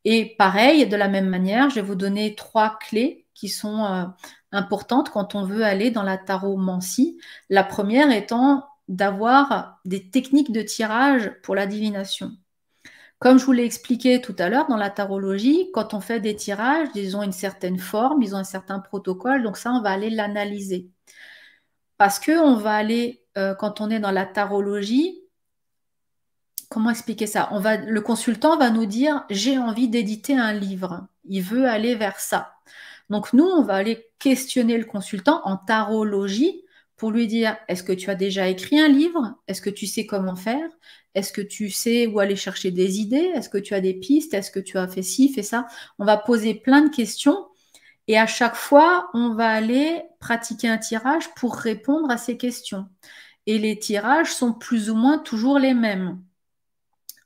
Et pareil, de la même manière, je vais vous donner 3 clés qui sont importantes quand on veut aller dans la taromancie. La première étant d'avoir des techniques de tirage pour la divination. Comme je vous l'ai expliqué tout à l'heure, dans la tarologie, quand on fait des tirages, ils ont une certaine forme, ils ont un certain protocole, donc ça, on va aller l'analyser. Parce que on va aller, quand on est dans la tarologie, comment expliquer ça? Le consultant va nous dire, j'ai envie d'éditer un livre. Il veut aller vers ça. Donc nous, on va aller questionner le consultant en tarologie pour lui dire, est-ce que tu as déjà écrit un livre? Est-ce que tu sais comment faire? Est-ce que tu sais où aller chercher des idées? Est-ce que tu as des pistes? Est-ce que tu as fait ci, fait ça? On va poser plein de questions et à chaque fois, on va aller pratiquer un tirage pour répondre à ces questions. Et les tirages sont plus ou moins toujours les mêmes.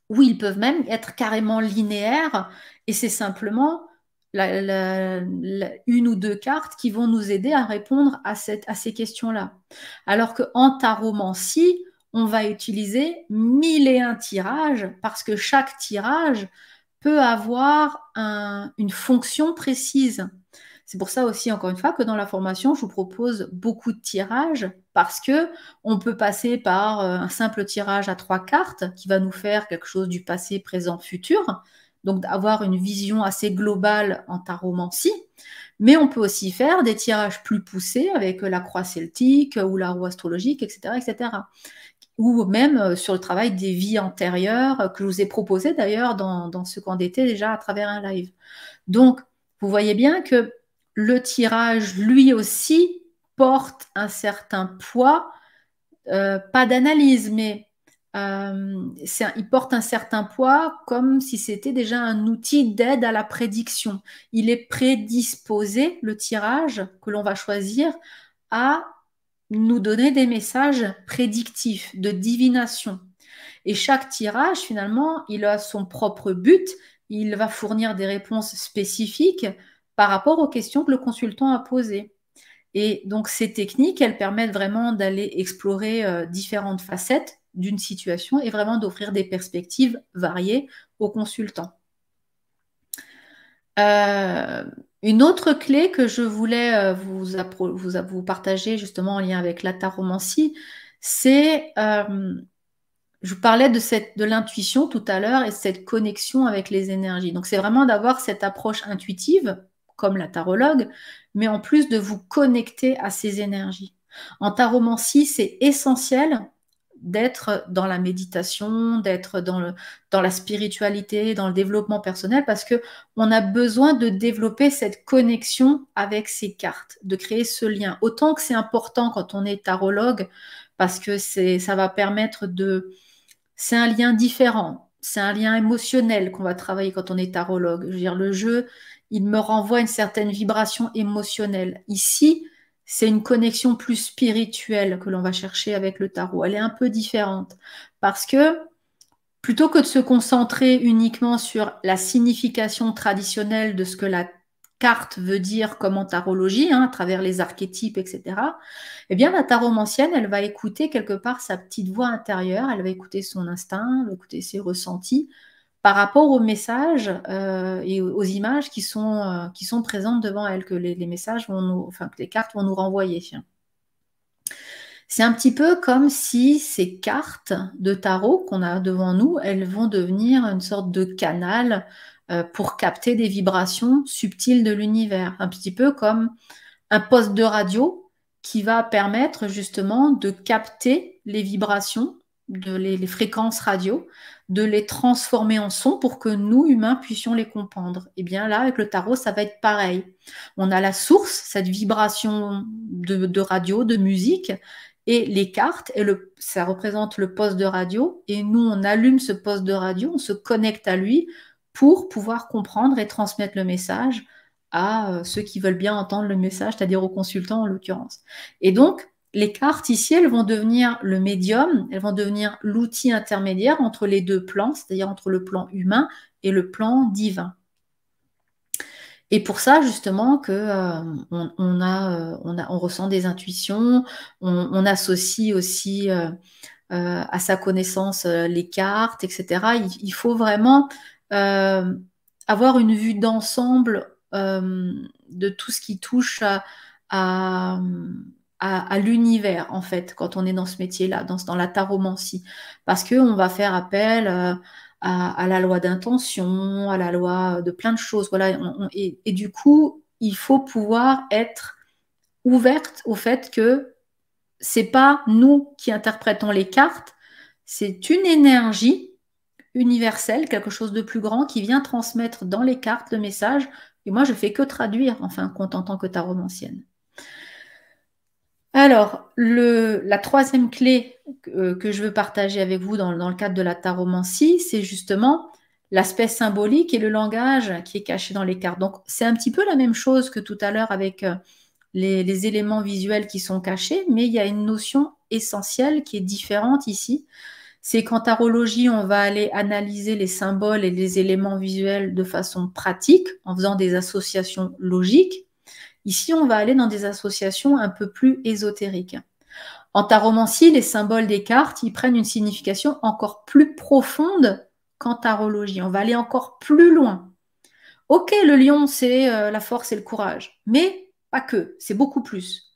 Oui, ils peuvent même être carrément linéaires et c'est simplement une ou deux cartes qui vont nous aider à répondre à ces questions-là. Alors qu'en taromancie, on va utiliser 1001 tirages parce que chaque tirage peut avoir une fonction précise. C'est pour ça aussi, encore une fois, que dans la formation, je vous propose beaucoup de tirages parce que on peut passer par un simple tirage à 3 cartes qui va nous faire quelque chose du passé, présent, futur. Donc, avoir une vision assez globale en taromancie. Mais on peut aussi faire des tirages plus poussés avec la croix celtique ou la roue astrologique, etc., etc. Ou même sur le travail des vies antérieures que je vous ai proposé d'ailleurs dans ce camp d'été déjà à travers un live. Donc, vous voyez bien que le tirage, lui aussi, porte un certain poids, pas d'analyse, mais il porte un certain poids comme si c'était déjà un outil d'aide à la prédiction. Il est prédisposé, le tirage que l'on va choisir, à nous donner des messages prédictifs, de divination. Et chaque tirage, finalement, il a son propre but. Il va fournir des réponses spécifiques par rapport aux questions que le consultant a posées. Et donc, ces techniques, elles permettent vraiment d'aller explorer différentes facettes d'une situation et vraiment d'offrir des perspectives variées aux consultants. Une autre clé que je voulais vous partager justement en lien avec la taromancie, c'est, je vous parlais de l'intuition tout à l'heure et cette connexion avec les énergies. Donc c'est vraiment d'avoir cette approche intuitive, comme la tarologue, mais en plus de vous connecter à ces énergies. En taromancie, c'est essentiel d'être dans la méditation, d'être dans la spiritualité, dans le développement personnel, parce que on a besoin de développer cette connexion avec ces cartes, de créer ce lien. Autant que c'est important quand on est tarologue, parce que ça va permettre de... C'est un lien différent, c'est un lien émotionnel qu'on va travailler quand on est tarologue. Je veux dire, le jeu, il me renvoie une certaine vibration émotionnelle. Ici, c'est une connexion plus spirituelle que l'on va chercher avec le tarot. Elle est un peu différente parce que plutôt que de se concentrer uniquement sur la signification traditionnelle de ce que la carte veut dire comme en tarologie, à travers les archétypes, etc., eh bien, la taromancienne, elle va écouter quelque part sa petite voix intérieure, elle va écouter son instinct, elle va écouter ses ressentis par rapport aux messages et aux images qui sont présentes devant elle, que les messages que les cartes vont nous renvoyer. C'est un petit peu comme si ces cartes de tarot qu'on a devant nous, elles vont devenir une sorte de canal pour capter des vibrations subtiles de l'univers. Un petit peu comme un poste de radio qui va permettre justement de capter les vibrations, les fréquences radio, de les transformer en son pour que nous, humains, puissions les comprendre. Et bien là, avec le tarot, ça va être pareil. On a la source, cette vibration de radio, de musique, et les cartes, ça représente le poste de radio, et nous, on allume ce poste de radio, on se connecte à lui pour pouvoir comprendre et transmettre le message à ceux qui veulent bien entendre le message, c'est-à-dire aux consultants en l'occurrence. Et donc, les cartes ici, elles vont devenir le médium, elles vont devenir l'outil intermédiaire entre les deux plans, c'est-à-dire entre le plan humain et le plan divin. Et pour ça, justement, on ressent des intuitions, on associe aussi à sa connaissance les cartes, etc. Il faut vraiment avoir une vue d'ensemble de tout ce qui touche à, l'univers, en fait, quand on est dans ce métier-là, dans la taromancie. Parce qu'on va faire appel à la loi d'intention, à la loi de plein de choses. Voilà. Et du coup, il faut pouvoir être ouverte au fait que c'est pas nous qui interprétons les cartes, c'est une énergie universelle, quelque chose de plus grand qui vient transmettre dans les cartes le message. Et moi, je fais que traduire, en fin de compte, en tant que taromancienne. Alors, la troisième clé que je veux partager avec vous dans le cadre de la taromancie, c'est justement l'aspect symbolique et le langage qui est caché dans les cartes. Donc, c'est un petit peu la même chose que tout à l'heure avec les éléments visuels qui sont cachés, mais il y a une notion essentielle qui est différente ici. C'est qu'en tarologie, on va aller analyser les symboles et les éléments visuels de façon pratique, en faisant des associations logiques. Ici, on va aller dans des associations un peu plus ésotériques. En taromancie, les symboles des cartes, ils prennent une signification encore plus profonde qu'en tarologie. On va aller encore plus loin. Ok, le lion, c'est la force et le courage, mais pas que, c'est beaucoup plus.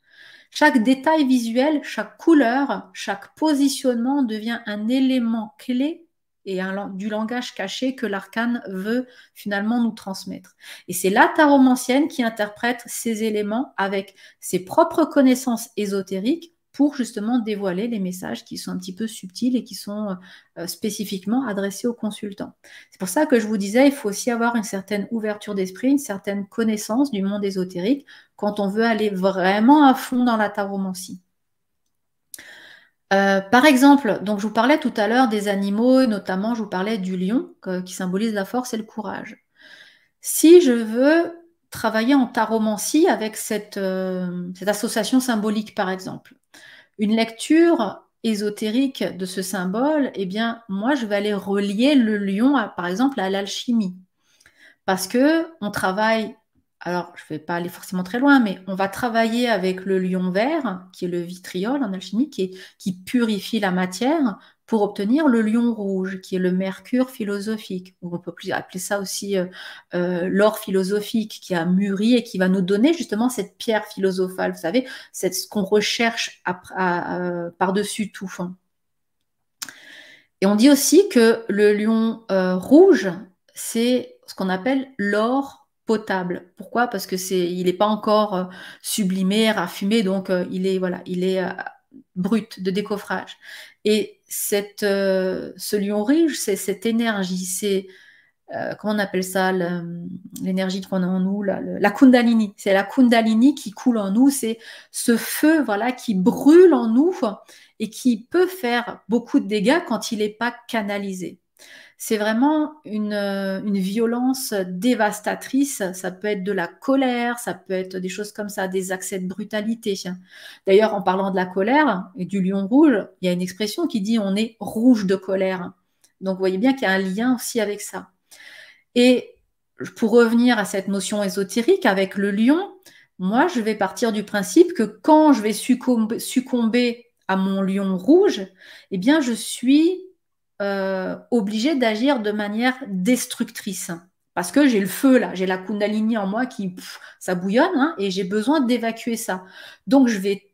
Chaque détail visuel, chaque couleur, chaque positionnement devient un élément clé et du langage caché que l'arcane veut finalement nous transmettre. Et c'est la taromancienne qui interprète ces éléments avec ses propres connaissances ésotériques pour justement dévoiler les messages qui sont un petit peu subtils et qui sont spécifiquement adressés aux consultants. C'est pour ça que je vous disais, il faut aussi avoir une certaine ouverture d'esprit, une certaine connaissance du monde ésotérique quand on veut aller vraiment à fond dans la taromancie. Par exemple, donc je vous parlais tout à l'heure des animaux, notamment je vous parlais du lion qui symbolise la force et le courage. Si je veux travailler en taromancie avec cette association symbolique, par exemple, une lecture ésotérique de ce symbole, eh bien, moi, je vais aller relier le lion, par exemple, à l'alchimie. Parce que on travaille, alors je ne vais pas aller forcément très loin, mais on va travailler avec le lion vert, qui est le vitriol en alchimie, qui purifie la matière, pour obtenir le lion rouge, qui est le mercure philosophique. On peut appeler ça aussi l'or philosophique, qui a mûri et qui va nous donner justement cette pierre philosophale, vous savez, c'est ce qu'on recherche par-dessus tout. Et on dit aussi que le lion rouge, c'est ce qu'on appelle l'or potable. Pourquoi? Parce que il n'est pas encore sublimé, raffumé, donc il est brut de décoffrage. Et ce lion rouge, c'est cette énergie, c'est comment on appelle ça, l'énergie qu'on a en nous, la kundalini. C'est la kundalini qui coule en nous, c'est ce feu voilà, qui brûle en nous et qui peut faire beaucoup de dégâts quand il n'est pas canalisé. C'est vraiment une violence dévastatrice. Ça peut être de la colère, ça peut être des choses comme ça, des accès de brutalité. D'ailleurs, en parlant de la colère et du lion rouge, il y a une expression qui dit on est rouge de colère. Donc, vous voyez bien qu'il y a un lien aussi avec ça. Et pour revenir à cette notion ésotérique avec le lion, moi, je vais partir du principe que quand je vais succomber à mon lion rouge, eh bien, je suis obligée d'agir de manière destructrice. Parce que j'ai le feu là, j'ai la kundalini en moi ça bouillonne, hein, et j'ai besoin d'évacuer ça. Donc, je vais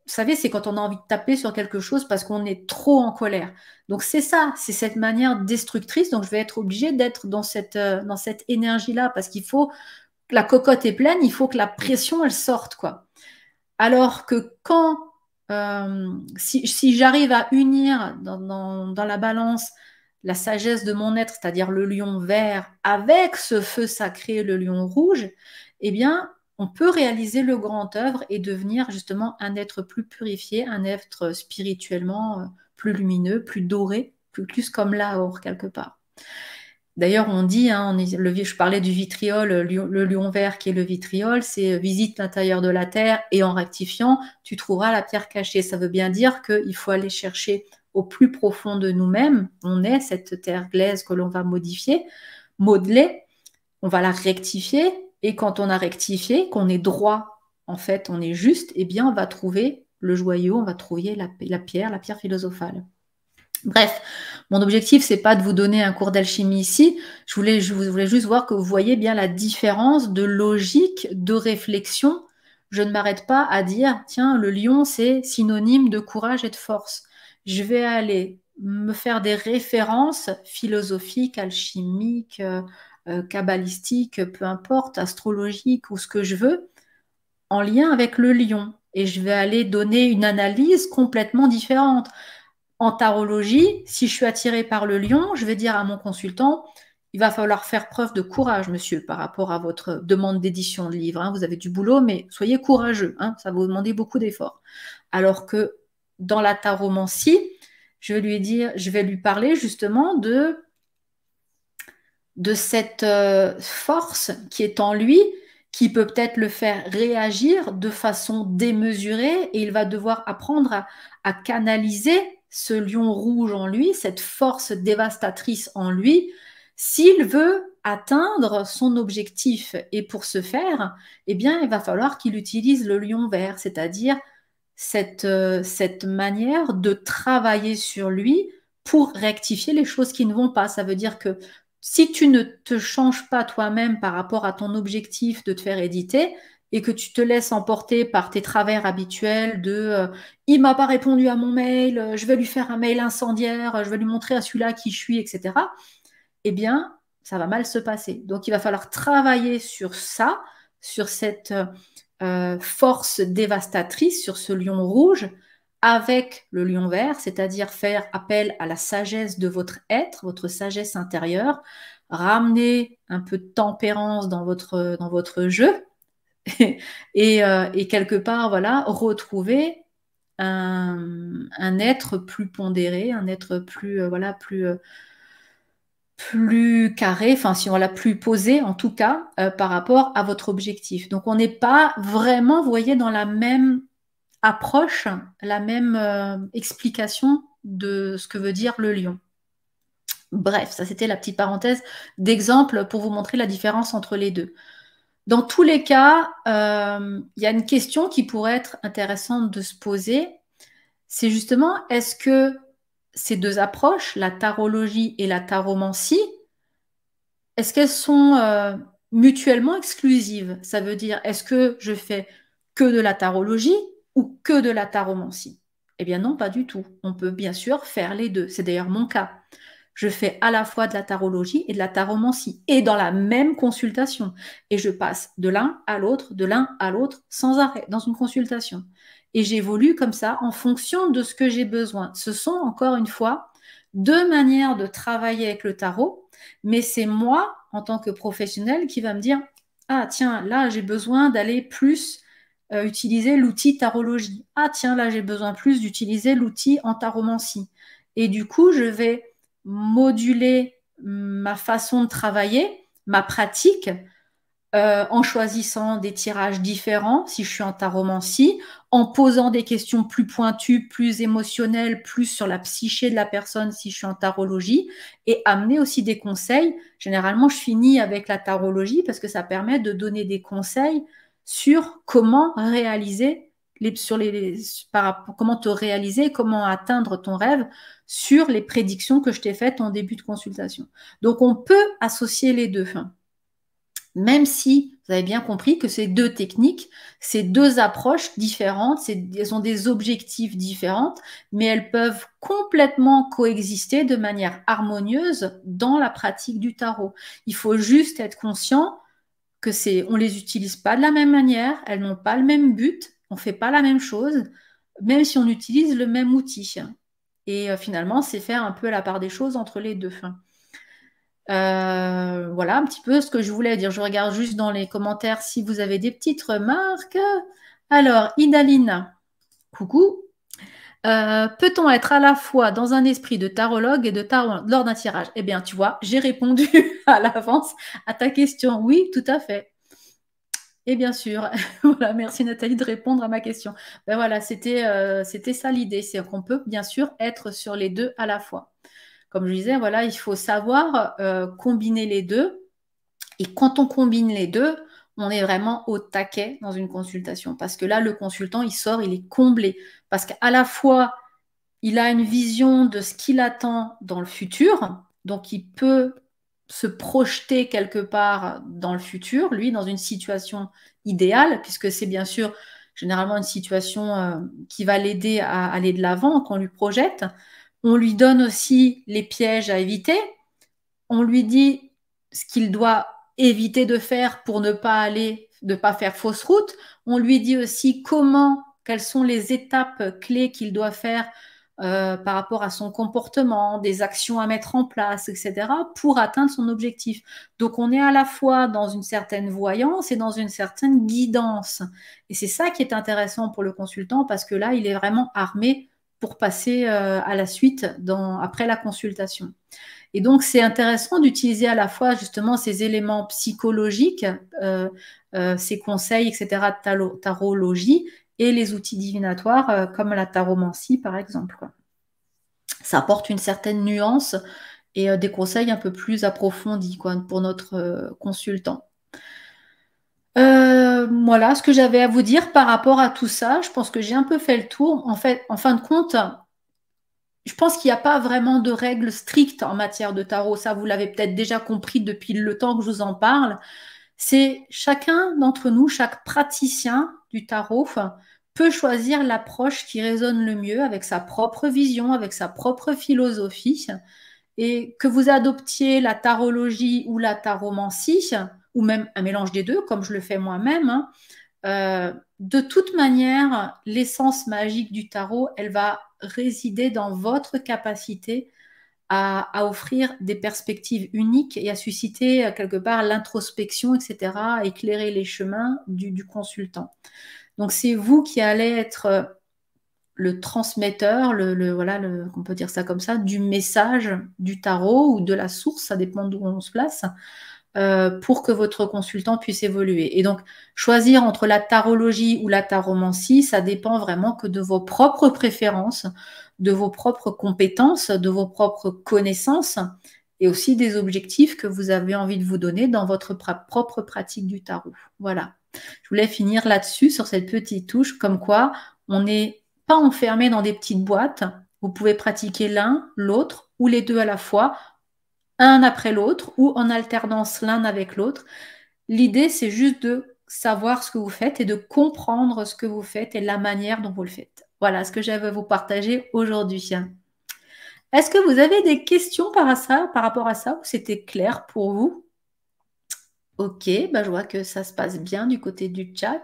vous savez, c'est quand on a envie de taper sur quelque chose parce qu'on est trop en colère. Donc c'est ça, c'est cette manière destructrice. Donc je vais être obligée d'être dans cette énergie-là parce qu'il faut, la cocotte est pleine, il faut que la pression, elle sorte, quoi. Alors que quand, si j'arrive à unir dans la balance la sagesse de mon être, c'est-à-dire le lion vert, avec ce feu sacré, le lion rouge, eh bien, on peut réaliser le grand œuvre et devenir justement un être plus purifié, un être spirituellement plus lumineux, plus doré, plus comme l'aor quelque part. D'ailleurs, on dit, hein, je parlais du vitriol, le lion vert qui est le vitriol, c'est visite l'intérieur de la terre et en rectifiant, tu trouveras la pierre cachée. Ça veut bien dire qu'il faut aller chercher au plus profond de nous-mêmes. On est cette terre glaise que l'on va modifier, modeler, on va la rectifier. Et quand on a rectifié, qu'on est droit, en fait, on est juste, eh bien, on va trouver le joyau, on va trouver la pierre philosophale. Bref, mon objectif, c'est pas de vous donner un cours d'alchimie ici. Je voulais juste voir que vous voyez bien la différence de logique, de réflexion. Je ne m'arrête pas à dire, tiens, le lion, c'est synonyme de courage et de force. Je vais aller me faire des références philosophiques, alchimiques, kabbalistiques, peu importe, astrologiques ou ce que je veux, en lien avec le lion. Et je vais aller donner une analyse complètement différente. En tarologie, si je suis attirée par le lion, je vais dire à mon consultant, il va falloir faire preuve de courage, monsieur, par rapport à votre demande d'édition de livre. Hein. Vous avez du boulot, mais soyez courageux. Hein. Ça va vous demander beaucoup d'efforts. Alors que dans la taromancie, je vais lui parler justement de cette force qui est en lui, qui peut peut-être le faire réagir de façon démesurée, et il va devoir apprendre à canaliser ce lion rouge en lui, cette force dévastatrice en lui, s'il veut atteindre son objectif. Et pour ce faire, eh bien, il va falloir qu'il utilise le lion vert, c'est-à-dire cette manière de travailler sur lui pour rectifier les choses qui ne vont pas. Ça veut dire que si tu ne te changes pas toi-même par rapport à ton objectif de te faire éditer et que tu te laisses emporter par tes travers habituels de il m'a pas répondu à mon mail, je vais lui faire un mail incendiaire, je vais lui montrer à celui-là qui je suis, etc., eh bien, ça va mal se passer. Donc, il va falloir travailler sur ça, sur cette force dévastatrice, sur ce lion rouge, avec le lion vert, c'est-à-dire faire appel à la sagesse de votre être, votre sagesse intérieure, ramener un peu de tempérance dans votre jeu et quelque part, voilà, retrouver un être plus pondéré, un être plus, voilà, plus carré, enfin si on l'a plus posé en tout cas par rapport à votre objectif. Donc on n'est pas vraiment, vous voyez, dans la même approche, la même explication de ce que veut dire le lion. Bref, ça c'était la petite parenthèse d'exemple pour vous montrer la différence entre les deux. Dans tous les cas, il y a une question qui pourrait être intéressante de se poser, c'est justement est-ce que ces deux approches, la tarologie et la taromancie, est-ce qu'elles sont mutuellement exclusives? Ça veut dire, est-ce que je fais que de la tarologie ou que de la taromancie? Eh bien non, pas du tout. On peut bien sûr faire les deux. C'est d'ailleurs mon cas. Je fais à la fois de la tarologie et de la taromancie, et dans la même consultation. Et je passe de l'un à l'autre, sans arrêt, dans une consultation. Et j'évolue comme ça en fonction de ce que j'ai besoin. Ce sont, encore une fois, deux manières de travailler avec le tarot, mais c'est moi, en tant que professionnel, qui va me dire, ah tiens, là j'ai besoin d'aller plus utiliser l'outil tarologie. Ah tiens, là j'ai besoin plus d'utiliser l'outil en taromancie. Et du coup, je vais moduler ma façon de travailler, ma pratique, en choisissant des tirages différents, si je suis en taromancie, en posant des questions plus pointues, plus émotionnelles, plus sur la psyché de la personne, si je suis en tarologie, et amener aussi des conseils. Généralement, je finis avec la tarologie parce que ça permet de donner des conseils sur comment réaliser comment te réaliser, comment atteindre ton rêve sur les prédictions que je t'ai faites en début de consultation. Donc, on peut associer les deux. Même si vous avez bien compris que ces deux techniques, ces deux approches différentes, elles ont des objectifs différents, mais elles peuvent complètement coexister de manière harmonieuse dans la pratique du tarot. Il faut juste être conscient que on les utilise pas de la même manière, elles n'ont pas le même but, on fait pas la même chose, même si on utilise le même outil. Et finalement, c'est faire un peu la part des choses entre les deux. Voilà un petit peu ce que je voulais dire. Je regarde juste dans les commentaires si vous avez des petites remarques. Alors, Idaline, coucou. Peut-on être à la fois dans un esprit de tarologue et de tarot lors d'un tirage? Eh bien, tu vois, j'ai répondu à l'avance à ta question. Oui, tout à fait. Et bien sûr, voilà, merci Nathalie de répondre à ma question. Ben voilà, c'était ça l'idée, c'est qu'on peut bien sûr être sur les deux à la fois. Comme je disais, voilà, il faut savoir combiner les deux. Et quand on combine les deux, on est vraiment au taquet dans une consultation. Parce que là, le consultant, il sort, il est comblé. Parce qu'à la fois, il a une vision de ce qu'il attend dans le futur. Donc, il peut se projeter quelque part dans le futur, lui, dans une situation idéale, puisque c'est bien sûr généralement une situation qui va l'aider à aller de l'avant qu'on lui projette. On lui donne aussi les pièges à éviter. On lui dit ce qu'il doit éviter de faire pour ne pas faire fausse route. On lui dit aussi quelles sont les étapes clés qu'il doit faire par rapport à son comportement, des actions à mettre en place, etc., pour atteindre son objectif. Donc on est à la fois dans une certaine voyance et dans une certaine guidance. Et c'est ça qui est intéressant pour le consultant parce que là, il est vraiment armé pour passer à la suite après la consultation. Et donc, c'est intéressant d'utiliser à la fois justement ces éléments psychologiques, ces conseils, etc., de tarologie, et les outils divinatoires comme la taromancie, par exemple, quoi. Ça apporte une certaine nuance et des conseils un peu plus approfondis quoi, pour notre consultant. Voilà ce que j'avais à vous dire par rapport à tout ça. Je pense que j'ai un peu fait le tour. En fait, en fin de compte, je pense qu'il n'y a pas vraiment de règles strictes en matière de tarot. Ça, vous l'avez peut-être déjà compris depuis le temps que je vous en parle. C'est chacun d'entre nous, chaque praticien du tarot peut choisir l'approche qui résonne le mieux avec sa propre vision, avec sa propre philosophie. Et que vous adoptiez la tarologie ou la taromancie, ou même un mélange des deux, comme je le fais moi-même, hein, de toute manière, l'essence magique du tarot, elle va résider dans votre capacité à offrir des perspectives uniques et à susciter quelque part l'introspection, etc., à éclairer les chemins du consultant. Donc c'est vous qui allez être le transmetteur, voilà, on peut dire ça comme ça, du message du tarot ou de la source, ça dépend d'où on se place, pour que votre consultant puisse évoluer. Et donc, choisir entre la tarologie ou la taromancie, ça dépend vraiment que de vos propres préférences, de vos propres compétences, de vos propres connaissances et aussi des objectifs que vous avez envie de vous donner dans votre propre pratique du tarot. Voilà. Je voulais finir là-dessus, sur cette petite touche, comme quoi on n'est pas enfermé dans des petites boîtes. Vous pouvez pratiquer l'un, l'autre ou les deux à la fois, un après l'autre ou en alternance l'un avec l'autre. L'idée, c'est juste de savoir ce que vous faites et de comprendre ce que vous faites et la manière dont vous le faites. Voilà ce que j'avais à vous partager aujourd'hui. Est-ce que vous avez des questions par rapport à ça, ou c'était clair pour vous? Ok, bah je vois que ça se passe bien du côté du chat.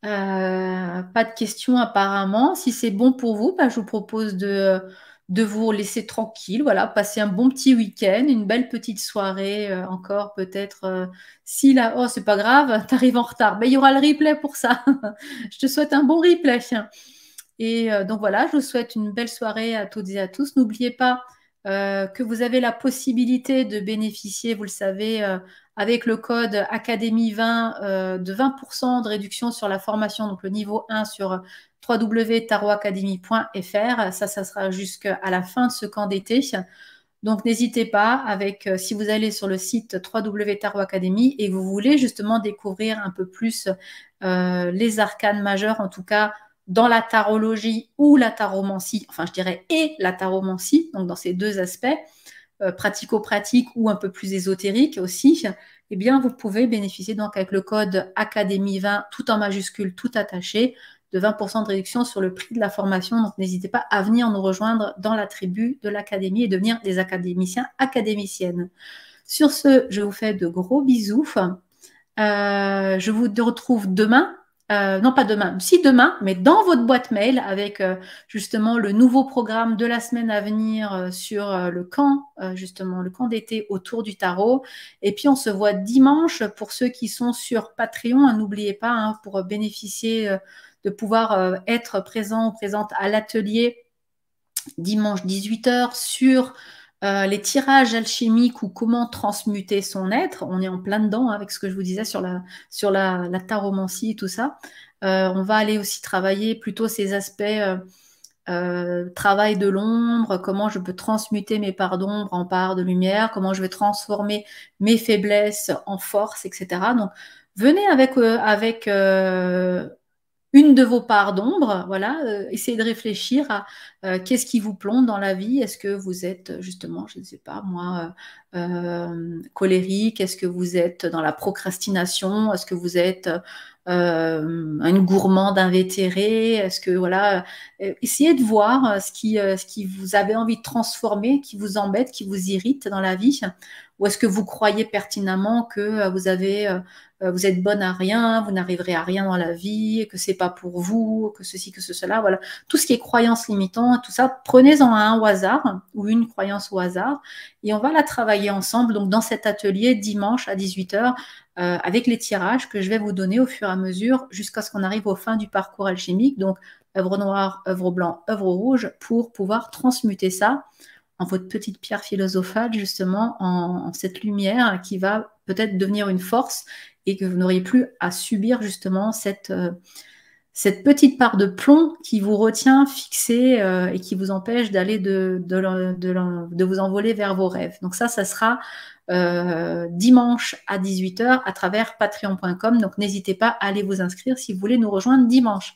Pas de questions apparemment. Si c'est bon pour vous, bah, je vous propose de vous laisser tranquille. Voilà, passer un bon petit week-end, une belle petite soirée encore peut-être. Si là, oh, c'est pas grave, t'arrives en retard. Mais il y aura le replay pour ça. Je te souhaite un bon replay. Et donc voilà, je vous souhaite une belle soirée à toutes et à tous. N'oubliez pas que vous avez la possibilité de bénéficier, vous le savez, avec le code Académie 20 de 20% de réduction sur la formation, donc le niveau 1 sur www.tarotacademy.fr. Ça sera jusqu'à la fin de ce camp d'été. Donc n'hésitez pas, si vous allez sur le site www.tarotacademy et que vous voulez justement découvrir un peu plus les arcanes majeurs, en tout cas dans la tarologie ou la taromancie, enfin je dirais et la taromancie, donc dans ces deux aspects, pratico-pratiques ou un peu plus ésotériques aussi, eh bien vous pouvez bénéficier donc avec le code Académie 20, tout en majuscule, tout attaché, de 20% de réduction sur le prix de la formation. Donc n'hésitez pas à venir nous rejoindre dans la tribu de l'académie et devenir des académiciens, académiciennes. Sur ce, je vous fais de gros bisous. Je vous retrouve demain. Non, pas demain, si demain, mais dans votre boîte mail avec justement le nouveau programme de la semaine à venir sur le camp, justement le camp d'été autour du tarot. Et puis on se voit dimanche pour ceux qui sont sur Patreon. N'oubliez pas, hein, pour bénéficier de pouvoir être présent ou présente à l'atelier dimanche 18h sur les tirages alchimiques ou comment transmuter son être. On est en plein dedans hein, avec ce que je vous disais sur la taromancie et tout ça. On va aller aussi travailler plutôt ces aspects travail de l'ombre, comment je peux transmuter mes parts d'ombre en parts de lumière, comment je vais transformer mes faiblesses en force, etc. Donc, venez avec une de vos parts d'ombre, voilà, essayez de réfléchir à qu'est-ce qui vous plombe dans la vie. Est-ce que vous êtes justement, je ne sais pas moi, colérique? Est-ce que vous êtes dans la procrastination? Est-ce que vous êtes une gourmande invétérée? Est-ce que voilà, essayez de voir ce qui vous avez envie de transformer, qui vous embête, qui vous irrite dans la vie, ou est-ce que vous croyez pertinemment que vous êtes bonne à rien, vous n'arriverez à rien dans la vie, que c'est pas pour vous, que ceci, que cela, voilà. Tout ce qui est croyance limitante, tout ça, prenez-en un au hasard ou une croyance au hasard et on va la travailler ensemble. Donc, dans cet atelier dimanche à 18h avec les tirages que je vais vous donner au fur et à mesure jusqu'à ce qu'on arrive aux fins du parcours alchimique. Donc, œuvre noire, œuvre blanc, œuvre rouge pour pouvoir transmuter ça en votre petite pierre philosophale, justement, en cette lumière qui va peut-être devenir une force et que vous n'auriez plus à subir justement cette petite part de plomb qui vous retient fixé et qui vous empêche d'aller de vous envoler vers vos rêves. Donc ça sera dimanche à 18h à travers patreon.com. Donc n'hésitez pas à aller vous inscrire si vous voulez nous rejoindre dimanche.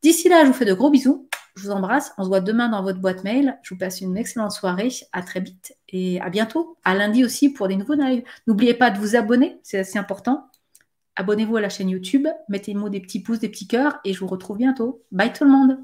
D'ici là, je vous fais de gros bisous. Je vous embrasse. On se voit demain dans votre boîte mail. Je vous passe une excellente soirée. À très vite et à bientôt. À lundi aussi pour des nouveaux lives. N'oubliez pas de vous abonner, c'est assez important. Abonnez-vous à la chaîne YouTube, mettez-moi des petits pouces, des petits cœurs et je vous retrouve bientôt. Bye tout le monde!